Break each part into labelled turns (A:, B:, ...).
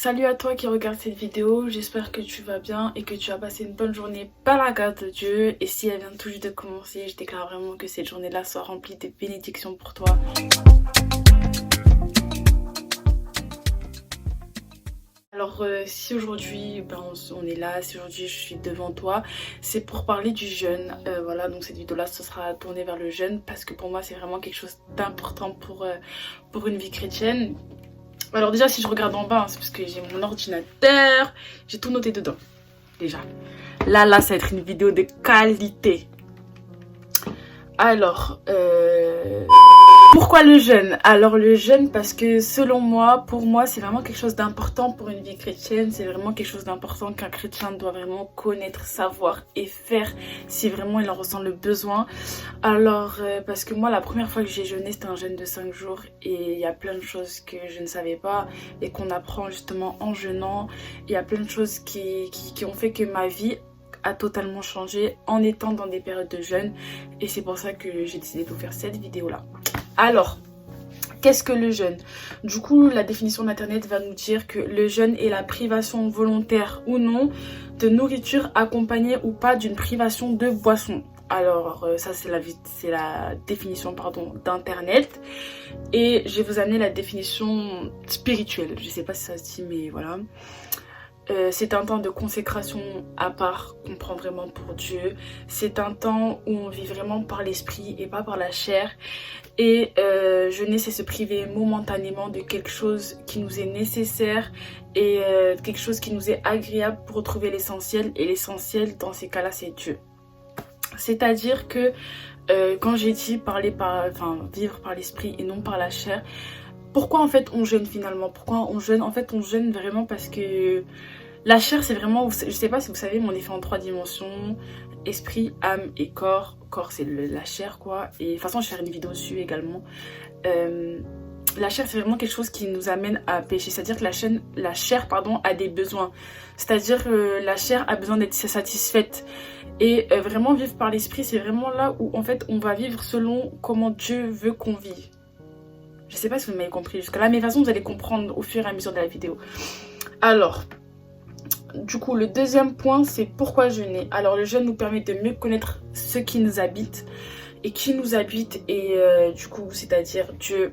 A: Salut à toi qui regarde cette vidéo, j'espère que tu vas bien et que tu as passé une bonne journée par la grâce de Dieu. Et si elle vient tout juste de commencer, je déclare vraiment que cette journée-là soit remplie de bénédictions pour toi. Alors si aujourd'hui on est là, si aujourd'hui je suis devant toi, c'est pour parler du jeûne. Voilà, donc cette vidéo-là, ce sera tournée vers le jeûne parce que pour moi c'est vraiment quelque chose d'important pour une vie chrétienne. Alors déjà si je regarde en bas, hein, c'est parce que j'ai mon ordinateur, j'ai tout noté dedans. Déjà. Là, ça va être une vidéo de qualité. Alors, pourquoi le jeûne? Alors le jeûne parce que selon moi, pour moi, c'est vraiment quelque chose d'important pour une vie chrétienne. C'est vraiment quelque chose d'important qu'un chrétien doit vraiment connaître, savoir et faire si vraiment il en ressent le besoin. Alors, parce que moi, la première fois que j'ai jeûné, c'était un jeûne de 5 jours. Et il y a plein de choses que je ne savais pas et qu'on apprend justement en jeûnant. Il y a plein de choses qui ont fait que ma vie a totalement changé en étant dans des périodes de jeûne. Et c'est pour ça que j'ai décidé de vous faire cette vidéo là. Alors, qu'est-ce que le jeûne? Du coup, la définition d'internet va nous dire que le jeûne est la privation volontaire ou non de nourriture accompagnée ou pas d'une privation de boisson. Alors ça c'est la définition d'internet. Et je vais vous amener la définition spirituelle. Je sais pas si ça se dit mais voilà. C'est un temps de consécration à part qu'on prend vraiment pour Dieu. C'est un temps où on vit vraiment par l'esprit et pas par la chair. Et jeûner, c'est se priver momentanément de quelque chose qui nous est nécessaire et quelque chose qui nous est agréable pour retrouver l'essentiel. Et l'essentiel, dans ces cas-là, c'est Dieu. C'est-à-dire que quand j'ai dit vivre par l'esprit et non par la chair, pourquoi en fait on jeûne finalement? Pourquoi on jeûne? En fait on jeûne vraiment parce que la chair c'est vraiment, je sais pas si vous savez, mais on est fait en 3 dimensions, esprit, âme et corps. Corps c'est la chair quoi, et de toute façon je vais faire une vidéo dessus également. La chair c'est vraiment quelque chose qui nous amène à pécher, c'est à dire que la chair a des besoins, c'est à dire que la chair a besoin d'être satisfaite. Et vraiment vivre par l'esprit, c'est vraiment là où en fait on va vivre selon comment Dieu veut qu'on vive. Je sais pas si vous m'avez compris jusqu'à là, mais de toute façon vous allez comprendre au fur et à mesure de la vidéo. Alors, du coup le deuxième point c'est pourquoi jeûner. Alors le jeûne nous permet de mieux connaître ce qui nous habite et qui nous habite, et du coup c'est à dire Dieu,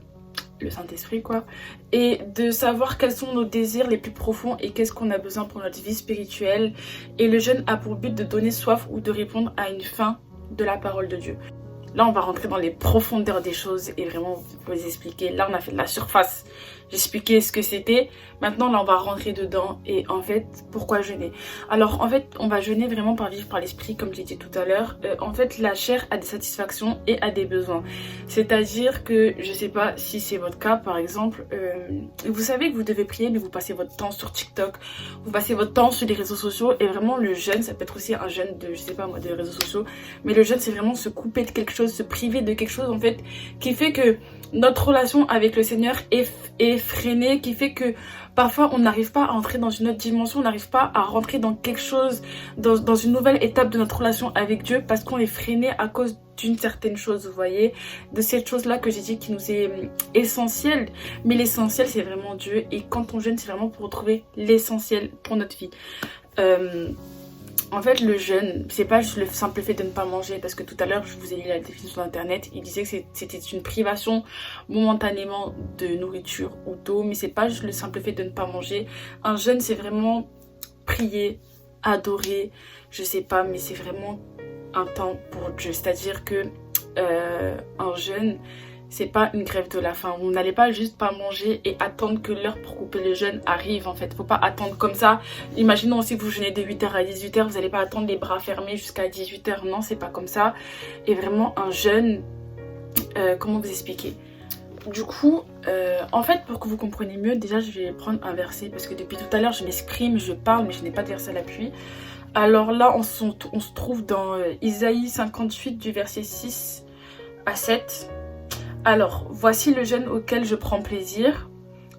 A: le Saint-Esprit quoi, et de savoir quels sont nos désirs les plus profonds et qu'est-ce qu'on a besoin pour notre vie spirituelle. Et le jeûne a pour but de donner soif ou de répondre à une faim de la parole de Dieu. Là on va rentrer dans les profondeurs des choses et vraiment vous expliquer. Là on a fait de la surface, j'ai expliqué ce que c'était. Maintenant là on va rentrer dedans et en fait pourquoi jeûner. Alors en fait on va jeûner vraiment par vivre par l'esprit comme j'ai dit tout à l'heure. En fait la chair a des satisfactions et a des besoins. C'est à dire que je sais pas si c'est votre cas par exemple, vous savez que vous devez prier mais vous passez votre temps sur TikTok, vous passez votre temps sur les réseaux sociaux. Et vraiment le jeûne ça peut être aussi un jeûne de, je sais pas moi, de réseaux sociaux. Mais le jeûne c'est vraiment se couper de quelque chose, se priver de quelque chose en fait, qui fait que notre relation avec le Seigneur est freinée, qui fait que parfois on n'arrive pas à entrer dans une autre dimension, on n'arrive pas à rentrer dans quelque chose, dans une nouvelle étape de notre relation avec Dieu, parce qu'on est freiné à cause d'une certaine chose, vous voyez, de cette chose là que j'ai dit qui nous est essentielle. Mais l'essentiel c'est vraiment Dieu, et quand on jeûne c'est vraiment pour retrouver l'essentiel pour notre vie. En fait le jeûne c'est pas juste le simple fait de ne pas manger, parce que tout à l'heure je vous ai lu la définition d'internet, il disait que c'était une privation momentanément de nourriture ou d'eau, mais c'est pas juste le simple fait de ne pas manger. Un jeûne c'est vraiment prier, adorer, je sais pas, mais c'est vraiment un temps pour Dieu. C'est à dire que un jeûne c'est pas une grève de la faim. Vous n'allez pas juste pas manger et attendre que l'heure pour couper le jeûne arrive en fait. Faut pas attendre comme ça. Imaginons aussi que vous jeûnez de 8h à 18h, vous n'allez pas attendre les bras fermés jusqu'à 18h. Non, c'est pas comme ça. Et vraiment un jeûne, comment vous expliquer? Du coup, en fait pour que vous compreniez mieux, déjà je vais prendre un verset, parce que depuis tout à l'heure je m'exprime, je parle mais je n'ai pas de verset à l'appui. Alors là on se trouve dans Isaïe 58 du verset 6 à 7. Alors, voici le jeûne auquel je prends plaisir.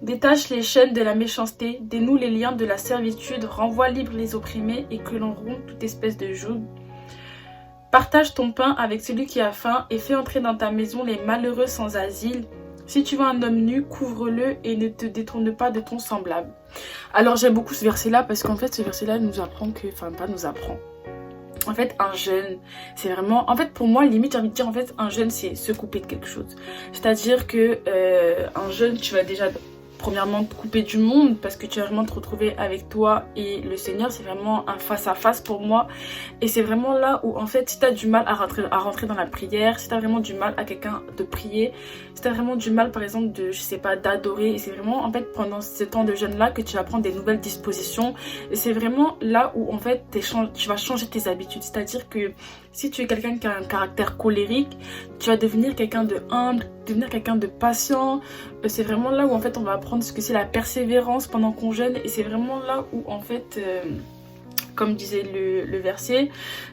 A: Détache les chaînes de la méchanceté, dénoue les liens de la servitude, renvoie libre les opprimés et que l'on rompt toute espèce de joug. Partage ton pain avec celui qui a faim et fais entrer dans ta maison les malheureux sans asile. Si tu vois un homme nu, couvre-le et ne te détourne pas de ton semblable. Alors j'aime beaucoup ce verset-là parce qu'en fait ce verset-là nous apprend que... Enfin pas nous apprend. En fait un jeûne c'est vraiment... En fait pour moi limite j'ai envie de dire en fait un jeûne c'est se couper de quelque chose. C'est-à-dire que un jeûne tu vas déjà... Premièrement, te couper du monde parce que tu vas vraiment te retrouver avec toi et le Seigneur. C'est vraiment un face à face pour moi. Et c'est vraiment là où en fait si tu as du mal à rentrer dans la prière, si tu as vraiment du mal à quelqu'un de prier, si tu as vraiment du mal par exemple de, je sais pas, d'adorer. Et c'est vraiment en fait pendant ce temps de jeûne là que tu vas prendre des nouvelles dispositions. Et c'est vraiment là où en fait tu vas changer tes habitudes. C'est-à-dire que si tu es quelqu'un qui a un caractère colérique, tu vas devenir quelqu'un de humble, devenir quelqu'un de patient. C'est vraiment là où en fait on va apprendre ce que c'est la persévérance pendant qu'on jeûne. Et c'est vraiment là où en fait, comme disait le verset,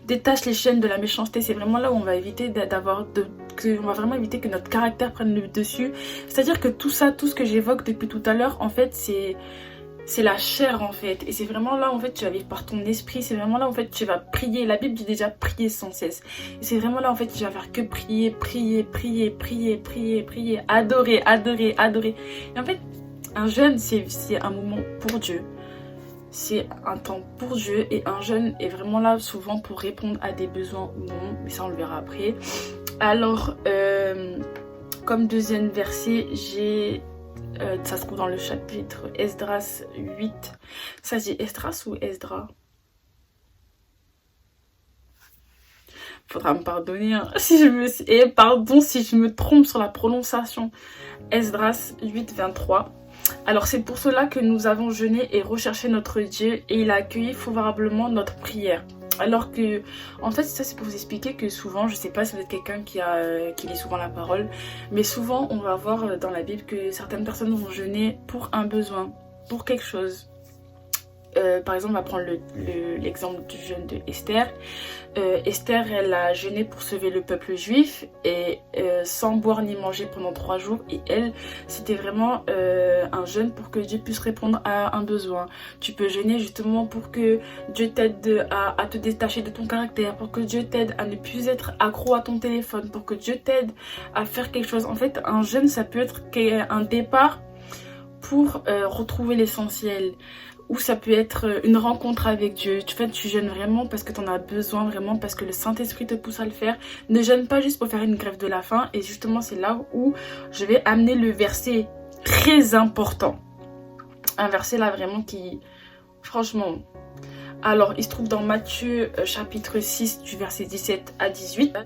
A: détache les chaînes de la méchanceté. C'est vraiment là où on va éviter on va vraiment éviter que notre caractère prenne le dessus. C'est-à-dire que tout ça, tout ce que j'évoque depuis tout à l'heure, en fait c'est la chair en fait, et c'est vraiment là en fait tu vas vivre par ton esprit, c'est vraiment là en fait tu vas prier. La Bible dit déjà prier sans cesse, et c'est vraiment là en fait tu vas faire que prier, prier, prier, prier, prier, prier, adorer, adorer, adorer. Et en fait un jeûne c'est un moment pour Dieu, c'est un temps pour Dieu, et un jeûne est vraiment là souvent pour répondre à des besoins ou non, mais ça on le verra après. Alors comme deuxième verset j'ai ça se trouve dans le chapitre Esdras 8. Ça dit Esdras ou Esdra? Faudra me pardonner hein, si je me... Et pardon si je me trompe sur la prononciation. Esdras 8, 23. Alors c'est pour cela que nous avons jeûné et recherché notre Dieu, et il a accueilli favorablement notre prière. Alors que, en fait, ça c'est pour vous expliquer que souvent, je sais pas si vous êtes quelqu'un qui lit souvent la parole, mais souvent on va voir dans la Bible que certaines personnes vont jeûner pour un besoin, pour quelque chose. Par exemple, on va prendre l'exemple du jeûne de Esther. Esther, elle a jeûné pour sauver le peuple juif, et sans boire ni manger pendant 3 jours. Et elle, c'était vraiment un jeûne pour que Dieu puisse répondre à un besoin. Tu peux jeûner justement pour que Dieu t'aide à te détacher de ton caractère, pour que Dieu t'aide à ne plus être accro à ton téléphone, pour que Dieu t'aide à faire quelque chose. En fait, un jeûne, ça peut être un départ pour retrouver l'essentiel. Ou ça peut être une rencontre avec Dieu. Tu jeûnes vraiment parce que tu en as besoin, vraiment parce que le Saint-Esprit te pousse à le faire. Ne jeûne pas juste pour faire une grève de la faim. Et justement, c'est là où je vais amener le verset très important. Un verset là vraiment qui, franchement... Alors, il se trouve dans Matthieu chapitre 6 du verset 17 à 18.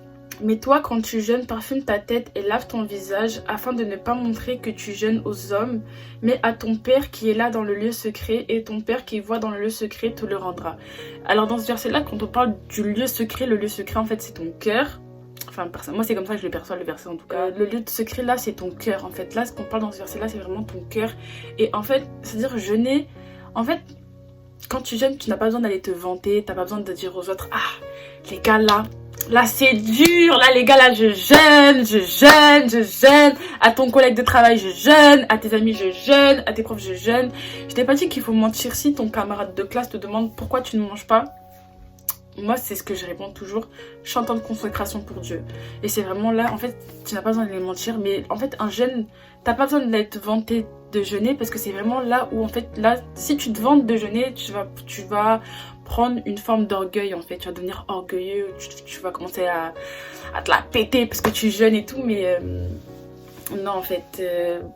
A: Mais toi, quand tu jeûnes, parfume ta tête et lave ton visage, afin de ne pas montrer que tu jeûnes aux hommes, mais à ton Père qui est là dans le lieu secret, et ton Père qui voit dans le lieu secret te le rendra. Alors dans ce verset-là, quand on parle du lieu secret, le lieu secret en fait c'est ton cœur. Enfin, moi c'est comme ça que je le perçois, le verset en tout cas. Le lieu secret là c'est ton cœur en fait. Là ce qu'on parle dans ce verset-là c'est vraiment ton cœur. Et en fait, c'est-à-dire jeûner, en fait... Quand tu jeûnes, tu n'as pas besoin d'aller te vanter, t'as pas besoin de dire aux autres, ah, les gars là c'est dur, là les gars là je jeûne, à ton collègue de travail je jeûne, à tes amis je jeûne, à tes profs je jeûne. Je t'ai pas dit qu'il faut mentir si ton camarade de classe te demande pourquoi tu ne manges pas. Moi c'est ce que je réponds toujours, je suis en temps de consécration pour Dieu. Et c'est vraiment là, en fait, tu n'as pas besoin de mentir, mais en fait un jeûne, t'as pas besoin d'être vanté de jeûner, parce que c'est vraiment là où en fait, là, si tu te vantes de jeûner, tu vas prendre une forme d'orgueil en fait, tu vas devenir orgueilleux, tu vas commencer à te la péter parce que tu jeûnes et tout, mais... Non en fait,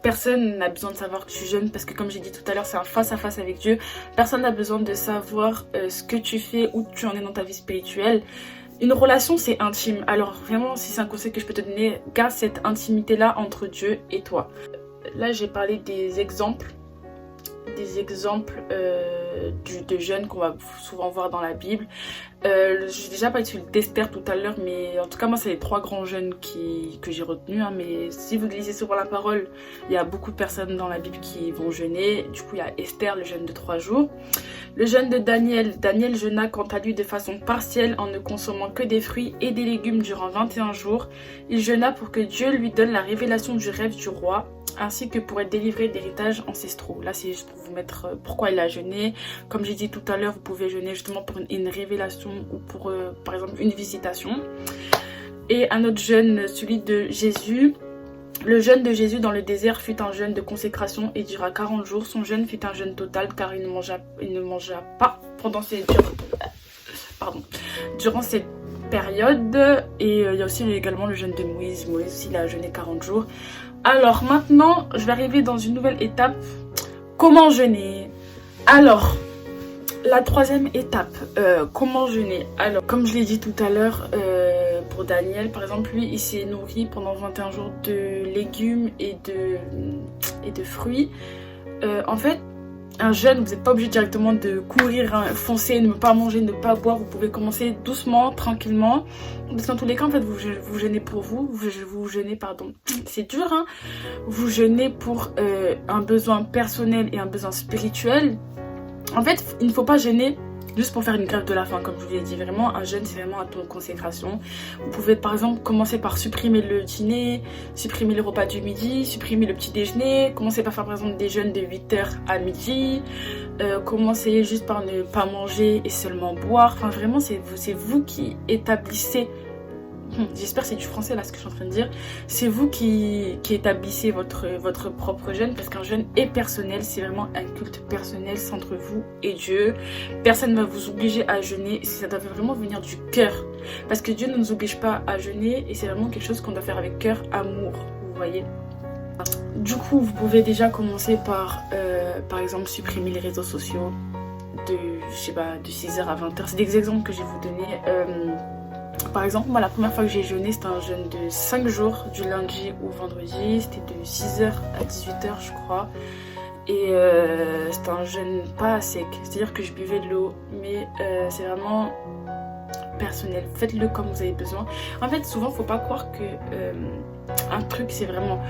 A: personne n'a besoin de savoir que tu jeûnes, parce que comme j'ai dit tout à l'heure, c'est un face à face avec Dieu. Personne n'a besoin de savoir ce que tu fais, où tu en es dans ta vie spirituelle. Une relation c'est intime, alors vraiment si c'est un conseil que je peux te donner, garde cette intimité là entre Dieu et toi. Là j'ai parlé des exemples de jeûnes qu'on va souvent voir dans la Bible. J'ai déjà parlé d'Esther tout à l'heure, mais en tout cas moi c'est les 3 grands jeûnes que j'ai retenus, hein, mais si vous lisez souvent la parole, il y a beaucoup de personnes dans la Bible qui vont jeûner. Du coup il y a Esther, le jeûne de 3 jours. Le jeûne de Daniel jeûna quant à lui de façon partielle en ne consommant que des fruits et des légumes durant 21 jours. Il jeûna pour que Dieu lui donne la révélation du rêve du roi, ainsi que pour être délivré d'héritages ancestraux. Là c'est juste pour vous mettre pourquoi il a jeûné. Comme j'ai dit tout à l'heure, vous pouvez jeûner justement pour une révélation ou pour par exemple une visitation. Et un autre jeûne, celui de Jésus, Le jeûne de Jésus dans le désert fut un jeûne de consécration et dura 40 jours. Son jeûne fut un jeûne total car il ne mangea pas pendant durant cette période. Et il y a aussi également le jeûne de Moïse. Moïse aussi il a jeûné 40 jours. Alors maintenant, je vais arriver dans une nouvelle étape. Comment jeûner? Alors, la troisième étape, comment jeûner? Alors, comme je l'ai dit tout à l'heure, pour Daniel, par exemple, lui, il s'est nourri pendant 21 jours de légumes et de fruits. En fait, un jeûne, vous n'êtes pas obligé directement de courir, hein, foncer, ne pas manger, ne pas boire. Vous pouvez commencer doucement, tranquillement. Parce qu'en tous les cas, en fait, vous jeûnez pour vous jeûnez, pardon, c'est dur, hein. Vous jeûnez pour un besoin personnel et un besoin spirituel. En fait, il ne faut pas jeûner juste pour faire une grève de la faim, comme je vous l'ai dit. Vraiment, un jeûne, c'est vraiment un temps de consécration. Vous pouvez, par exemple, commencer par supprimer le dîner, supprimer le repas du midi, supprimer le petit déjeuner. Commencez par faire, par exemple, des jeûnes de 8h à midi. Commencez juste par ne pas manger et seulement boire. Enfin, vraiment, c'est vous qui établissez... J'espère que c'est du français là ce que je suis en train de dire. C'est vous qui établissez votre propre jeûne, parce qu'un jeûne est personnel, c'est vraiment un culte personnel, c'est entre vous et Dieu. Personne ne va vous obliger à jeûner, ça doit vraiment venir du cœur. Parce que Dieu ne nous oblige pas à jeûner et c'est vraiment quelque chose qu'on doit faire avec cœur, amour, vous voyez. Du coup, vous pouvez déjà commencer par exemple, supprimer les réseaux sociaux de 6h à 20h. C'est des exemples que je vais vous donner. Par exemple, moi la première fois que j'ai jeûné, c'était un jeûne de 5 jours, du lundi au vendredi. C'était de 6h à 18h je crois. Et c'était un jeûne pas sec, c'est-à-dire que je buvais de l'eau. Mais c'est vraiment personnel, faites-le comme vous avez besoin. En fait, souvent, faut pas croire que un truc c'est vraiment...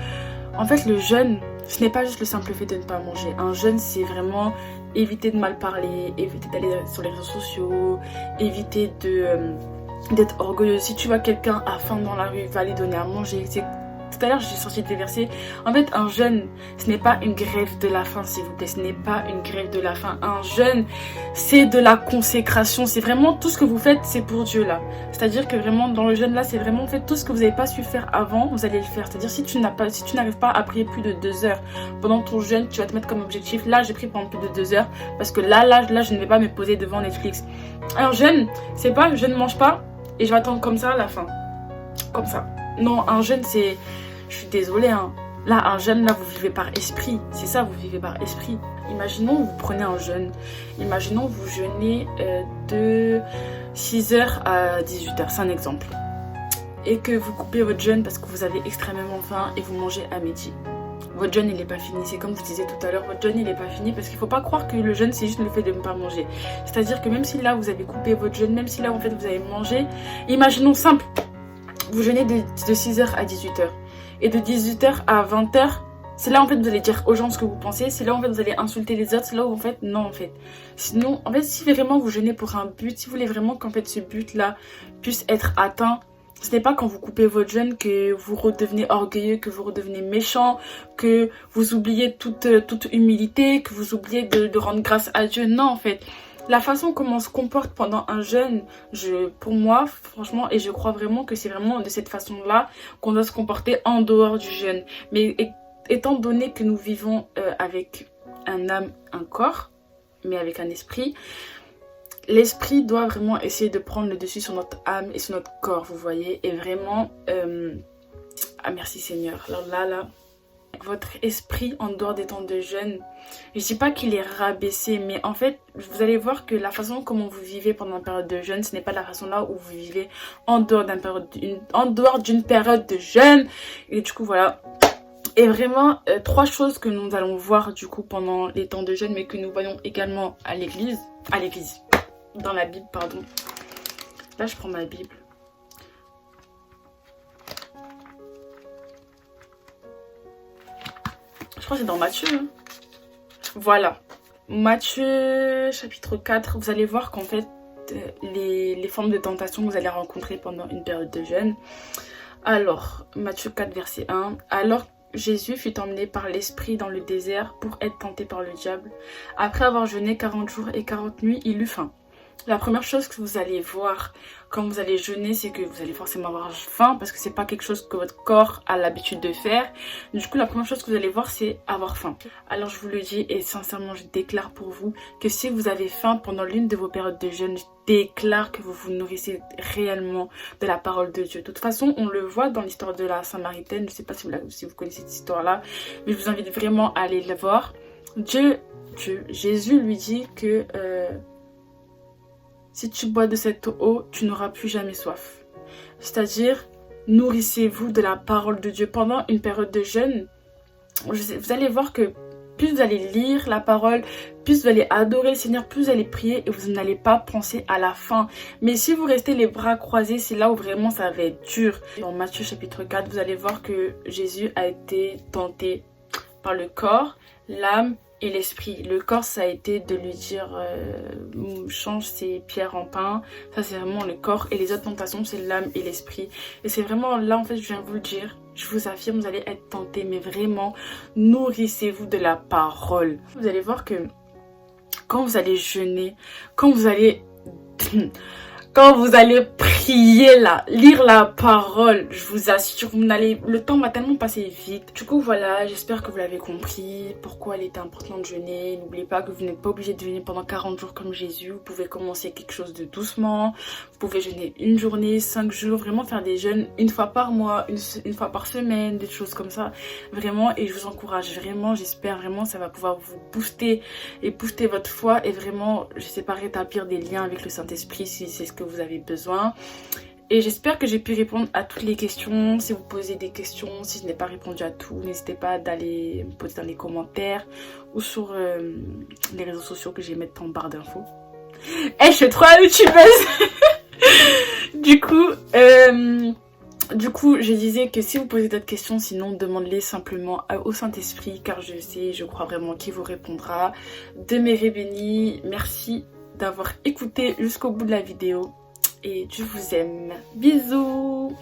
A: En fait, le jeûne, ce n'est pas juste le simple fait de ne pas manger. Un jeûne, c'est vraiment éviter de mal parler, éviter d'aller sur les réseaux sociaux, éviter d'être orgueilleux. Si tu vois quelqu'un à faim dans la rue, va lui donner à manger. Tout à l'heure, j'ai sorti des versets. En fait, un jeûne, ce n'est pas une grève de la faim, s'il vous plaît. Ce n'est pas une grève de la faim. Un jeûne, c'est de la consécration. C'est vraiment tout ce que vous faites, c'est pour Dieu, là. C'est-à-dire que vraiment, dans le jeûne, là, c'est vraiment, en fait, tout ce que vous n'avez pas su faire avant, vous allez le faire. C'est-à-dire, si tu n'arrives pas à prier plus de 2 heures pendant ton jeûne, tu vas te mettre comme objectif. Là, j'ai pris pendant plus de 2 heures. Parce que là, je ne vais pas me poser devant Netflix. Un jeûne, c'est pas, je ne mange pas et je vais attendre comme ça à la fin. Comme ça. Non, un jeûne, c'est... Je suis désolée, hein. Là, un jeûne, là, vous vivez par esprit. C'est ça, vous vivez par esprit. Imaginons, vous prenez un jeûne. Imaginons, vous jeûnez de 6h à 18h. C'est un exemple. Et que vous coupez votre jeûne parce que vous avez extrêmement faim et vous mangez à midi. Votre jeûne, il n'est pas fini. C'est comme je vous disais tout à l'heure, votre jeûne, il n'est pas fini parce qu'il ne faut pas croire que le jeûne, c'est juste le fait de ne pas manger. C'est-à-dire que même si là, vous avez coupé votre jeûne, même si là, en fait, vous avez mangé, imaginons simple. Vous jeûnez de 6h à 18h. Et de 18h à 20h, c'est là en fait vous allez dire aux gens ce que vous pensez. C'est là en fait vous allez insulter les autres. C'est là où en fait, non en fait. Sinon, en fait, si vraiment vous jeûnez pour un but, si vous voulez vraiment qu'en fait ce but-là puisse être atteint, ce n'est pas quand vous coupez votre jeûne que vous redevenez orgueilleux, que vous redevenez méchant, que vous oubliez toute humilité, que vous oubliez de rendre grâce à Dieu. Non en fait. La façon comment on se comporte pendant un jeûne, pour moi, franchement, et je crois vraiment que c'est vraiment de cette façon-là qu'on doit se comporter en dehors du jeûne. Mais étant donné que nous vivons avec un âme, un corps, mais avec un esprit, l'esprit doit vraiment essayer de prendre le dessus sur notre âme et sur notre corps, vous voyez. Et vraiment, ah merci Seigneur, alors là... Votre esprit en dehors des temps de jeûne, je dis pas qu'il est rabaissé, mais en fait vous allez voir que la façon comment vous vivez pendant une période de jeûne, ce n'est pas la façon là où vous vivez en dehors d'une période de jeûne. Et du coup voilà. Et vraiment 3 choses que nous allons voir du coup pendant les temps de jeûne, mais que nous voyons également à l'église, dans la Bible pardon. Là je prends ma Bible. Je crois que c'est dans Matthieu. Hein. Voilà. Matthieu chapitre 4. Vous allez voir qu'en fait, les formes de tentation que vous allez rencontrer pendant une période de jeûne. Alors, Matthieu 4 verset 1. Alors Jésus fut emmené par l'Esprit dans le désert pour être tenté par le diable. Après avoir jeûné 40 jours et 40 nuits, il eut faim. La première chose que vous allez voir quand vous allez jeûner, c'est que vous allez forcément avoir faim parce que c'est pas quelque chose que votre corps a l'habitude de faire. Du coup, la première chose que vous allez voir, c'est avoir faim. Alors je vous le dis et sincèrement, je déclare pour vous que si vous avez faim pendant l'une de vos périodes de jeûne, je déclare que vous vous nourrissez réellement de la parole de Dieu. De toute façon, on le voit dans l'histoire de la Samaritaine. Je sais pas si vous connaissez cette histoire-là, mais je vous invite vraiment à aller le voir. Jésus lui dit que si tu bois de cette eau, tu n'auras plus jamais soif. C'est-à-dire, nourrissez-vous de la parole de Dieu pendant une période de jeûne. Vous allez voir que plus vous allez lire la parole, plus vous allez adorer le Seigneur, plus vous allez prier et vous n'allez pas penser à la faim. Mais si vous restez les bras croisés, c'est là où vraiment ça va être dur. Dans Matthieu chapitre 4, vous allez voir que Jésus a été tenté par le corps, l'âme et l'esprit. Le corps, ça a été de lui dire change ces pierres en pain. Ça, c'est vraiment le corps. Et les autres tentations, c'est l'âme et l'esprit. Et c'est vraiment là, en fait, je viens vous le dire. Je vous affirme, vous allez être tentés. Mais vraiment, nourrissez-vous de la parole. Vous allez voir que quand vous allez jeûner, quand vous allez prier là, lire la parole, je vous assure, le temps va tellement passer vite. Du coup voilà, j'espère que vous l'avez compris, pourquoi il était important de jeûner. N'oubliez pas que vous n'êtes pas obligé de jeûner pendant 40 jours comme Jésus. Vous pouvez commencer quelque chose de doucement. Vous pouvez jeûner une journée, 5 jours, vraiment faire des jeûnes une fois par mois, une fois par semaine, des choses comme ça. Vraiment, et je vous encourage vraiment, j'espère vraiment ça va pouvoir vous booster et booster votre foi et vraiment, je sais pas, rétablir des liens avec le Saint-Esprit si c'est ce que vous avez besoin. Et j'espère que j'ai pu répondre à toutes les questions. Si vous posez des questions, si je n'ai pas répondu à tout, n'hésitez pas d'aller me poser dans les commentaires ou sur les réseaux sociaux que je vais mettre en barre d'infos. Eh, je suis trop youtubeuse. Du coup, je disais que si vous posez d'autres questions, sinon demandez-les simplement au Saint-Esprit, car je crois vraiment qu'il vous répondra. Demeurez bénis. Merci d'avoir écouté jusqu'au bout de la vidéo et je vous aime. Bisous.